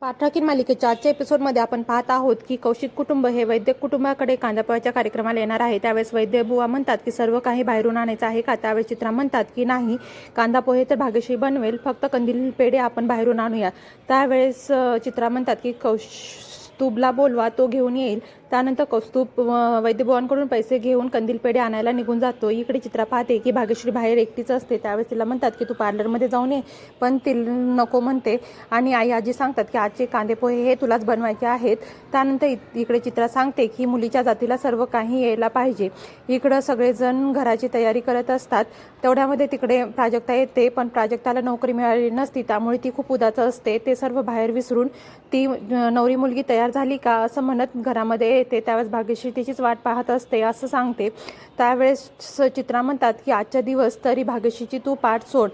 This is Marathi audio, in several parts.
पाठराखीण मालिकेच्या आजच्या एपिसोडमध्ये आपण पाहत आहोत की कौशिक कुटुंब हे वैद्य कुटुंबाकडे कांदापोह्याच्या कार्यक्रमाला येणार आहे। त्यावेळेस वैद्य बुवा म्हणतात की सर्व काही बाहेरून आणायचं आहे का। त्यावेळेस चित्रा म्हणतात की नाही, कांदापोहे तर भाग्यश्री बनवेल, फक्त कंदील पेढे आपण बाहेरून आणूया। त्यावेळेस चित्रा म्हणतात की कौस्तुभला बोलवा, तो घेऊन येईल। त्यानंतर कौस्तुभ वैद्यबुवांकडून पैसे घेऊन कंदील पेढे आणायला निघून जातो। इकडे चित्रा पाहते की भाग्यश्री बाहेर एकटीच असते। त्यावेळेस तिला म्हणतात की तू पार्लरमध्ये जाऊन ये, पण ती नको म्हणते आणि आई आजी सांगतात की आजचे कांदेपोहे हे तुलाच बनवायचे आहेत। त्यानंतर इकडे चित्रा सांगते की मुलीच्या जातीला सर्व काही यायला पाहिजे। इकडं सगळेजण घराची तयारी करत असतात। तेवढ्यामध्ये तिकडे प्राजक्ता येते, पण प्राजक्ताला नोकरी मिळाली नसती, त्यामुळे ती खूप उदास असते। ते सर्व बाहेर विसरून ती नवरी मुलगी तयार झाली का असं म्हणत घरामध्ये येते। त्यावेळेस भाग्यश्री तिचीच वाट पाहत असते असं सांगते। त्यावेळेस चित्रा म्हणतात की आजचा दिवस तरी भाग्यश्रीची तू पाठ सोड।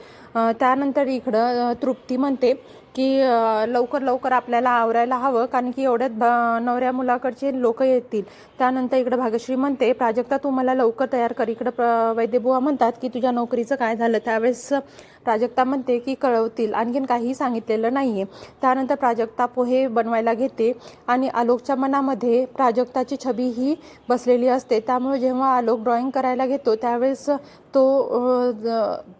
त्यानंतर इकडं तृप्ती म्हणते की लवकर लवकर आपल्याला आवरायला हवं, कारण की एवढ्यात नवऱ्या मुलाकडचे लोक येतील। त्यानंतर इकडं भाग्यश्री म्हणते प्राजक्ता तू मला लवकर तयार कर। इकडं वैद्यबुवा म्हणतात की तुझ्या नोकरीचं काय झालं। त्यावेळेस प्राजक्ता म्हणते की कळवतील, आणखीन काहीही सांगितलेलं नाहीये। त्यानंतर प्राजक्ता पोहे बनवायला घेते आणि आलोकच्या मनामध्ये प्राजक्ताची छबी ही बसलेली असते। त्यामुळे जेव्हा आलोक ड्रॉइंग करायला घेतो त्यावेळेस तो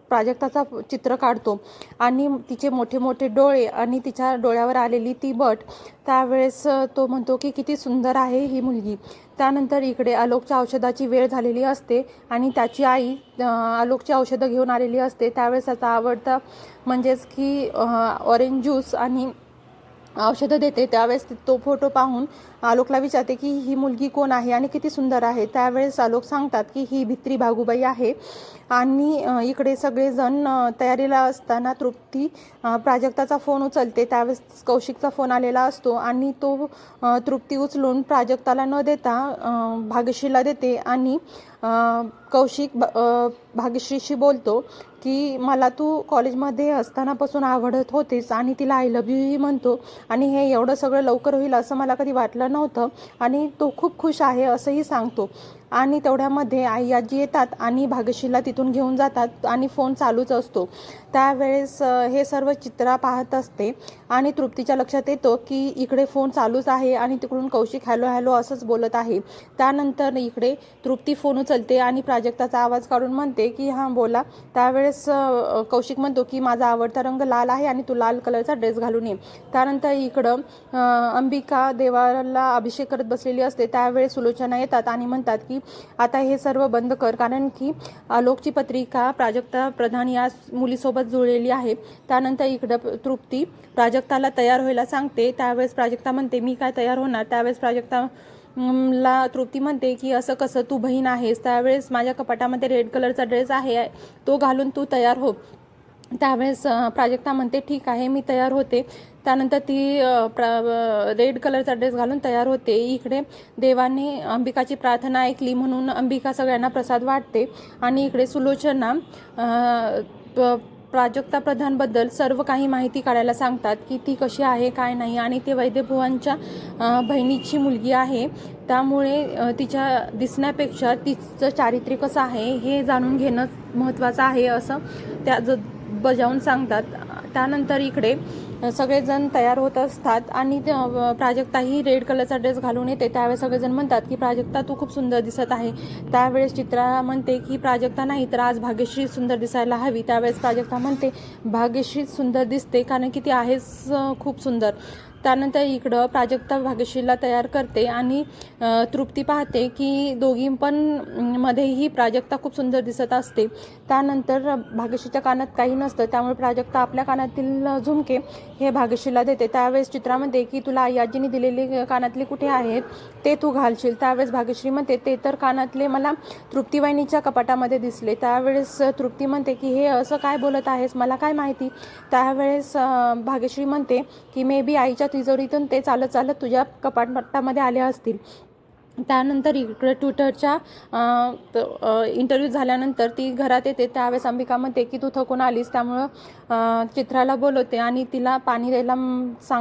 प्राजक्ताचा चित्र काढतो आणि तिचे मोठे मोठे डोळे आणि तिच्या डोळ्यावर आलेली ती बट। त्यावेळेस तो म्हणतो की किती सुंदर आहे ही मुलगी। त्यानंतर इकडे आलोकच्या औषधाची वेळ झालेली असते आणि त्याची आई आलोकची औषधं घेऊन आलेली असते। त्यावेळेस त्याचा आवडता म्हणजेच की ऑरेंज ज्यूस आणि औषधं देते। त्यावेळेस तो फोटो पाहून आलोकला विचारते की ही मुलगी कोण आहे आणि किती सुंदर आहे। त्यावेळेस आलोक सांगतात की ही भित्री भागूबाई आहे। आणि इकडे सगळेजण तयारीला असताना तृप्ती प्राजक्ताचा फोन उचलते। त्यावेळेस कौशिकचा फोन आलेला असतो आणि तो तृप्ती उचलून प्राजक्ताला न देता भाग्यश्रीला देते आणि कौशिक भाग्यश्रीशी बोलतो की मला तू कॉलेजमध्ये असतानापासून आवडत होतीस आणि तिला आय लव्ह यू ही म्हणतो, आणि हे एवढं सगळं लवकर होईल असं मला कधी वाटलं नव्हतं, आणि तो खूप खुश आहे असंही सांगतो। आणि तेवढ्यामध्ये आई आजी येतात आणि भाग्यश्रीला तिथून घेऊन जातात आणि फोन चालूच असतो। त्यावेळेस हे सर्व चित्रा पाहत असते आणि तृप्तीच्या लक्षात येतो की इकडे फोन चालूच आहे आणि तिकडून कौशिक हॅलो हॅलो असंच बोलत आहे। त्यानंतर इकडे तृप्ती फोन उचलते आणि प्राजक्ताचा आवाज काढून म्हणते की हां बोला। त्यावेळेस कौशिक म्हणतो की माझा आवडता रंग लाल आहे आणि तू लाल कलरचा ड्रेस घालून ये। त्यानंतर इकडं अंबिका देवाला अभिषेक करत बसलेली असते। त्यावेळेस सुलोचना येतात आणि म्हणतात की आता हे सर्व बंद कर, कारण की आलोकची पत्रिका प्राजक्ता प्रधान या मुलीसोबत जुळलेली आहे। त्यानंतर इकडं तृप्ती प्राजक्ताला तयार व्हायला सांगते। त्यावेळेस प्राजक्ता म्हणते मी काय तयार होणार। त्यावेळेस प्राजक्ता ला तृप्ती म्हणते की असं कसं, तू बहीण आहेस। त्यावेळेस माझ्या कपाटामध्ये रेड कलरचा ड्रेस आहे, तो घालून तू तयार हो। त्यावेळेस प्राजक्ता म्हणते ठीक आहे मी तयार होते। त्यानंतर ती रेड कलरचा ड्रेस घालून तयार होते। इकडे देवाने अंबिकाची प्रार्थना ऐकली म्हणून अंबिका सगळ्यांना प्रसाद वाटते आणि इकडे सुलोचना प्राजक्ता प्रधानबद्दल सर्व काही माहिती काढायला सांगतात की ती कशी आहे काय नाही, आणि ते वैद्यभुवांच्या बहिणीची मुलगी आहे, त्यामुळे तिच्या दिसण्यापेक्षा तिचं चारित्र्य कसं आहे हे जाणून घेणं महत्त्वाचं आहे असं त्या बजावून सांगतात। त्यानंतर इकडे सगळेजण तयार होत असतात आणि प्राजक्ताही रेड कलरचा ड्रेस घालून येते। त्यावेळेस सगळेजण म्हणतात की प्राजक्ता तू खूप सुंदर दिसत आहे। त्यावेळेस चित्रा म्हणते की प्राजक्ता नाही तर आज भाग्यश्री सुंदर दिसायला हवी। त्यावेळेस प्राजक्ता म्हणते भाग्यश्री सुंदर दिसते कारण की ती आहेच खूप सुंदर। त्यानंतर इकडं प्राजक्ता भाग्यश्रीला तयार करते आणि तृप्ती पाहते की दोघी पण मध्येही प्राजक्ता खूप सुंदर दिसत असते। त्यानंतर भाग्यश्रीच्या कानात काही नसतं, त्यामुळे प्राजक्ता आपल्या कानातील झुमके हे भाग्यश्रीला देते। त्यावेळेस चित्रा म्हणते की तुला आई आजीने दिलेले कानातले कुठे आहेत ते तू घालशील। त्यावेळेस भाग्यश्री म्हणते ते तर कानातले मला तृप्तीवाहिनीच्या कपाटामध्ये दिसले। त्यावेळेस तृप्ती म्हणते की हे असं काय बोलत आहेस, मला काय माहिती। त्यावेळेस भाग्यश्री म्हणते की मे बी आईच्या तिजोरीतून ते चालत चालत तुझ्या कपाटामध्ये आले असतील। त्यानंतर इकडे ट्विटरच्या इंटरव्ह्यू झाल्यानंतर ती घरात येते। त्यावेळेस अंबिका म्हणते की तू थकून आलीस, त्यामुळं चित्राला बोलवते आणि तिला पाणी द्यायला सांग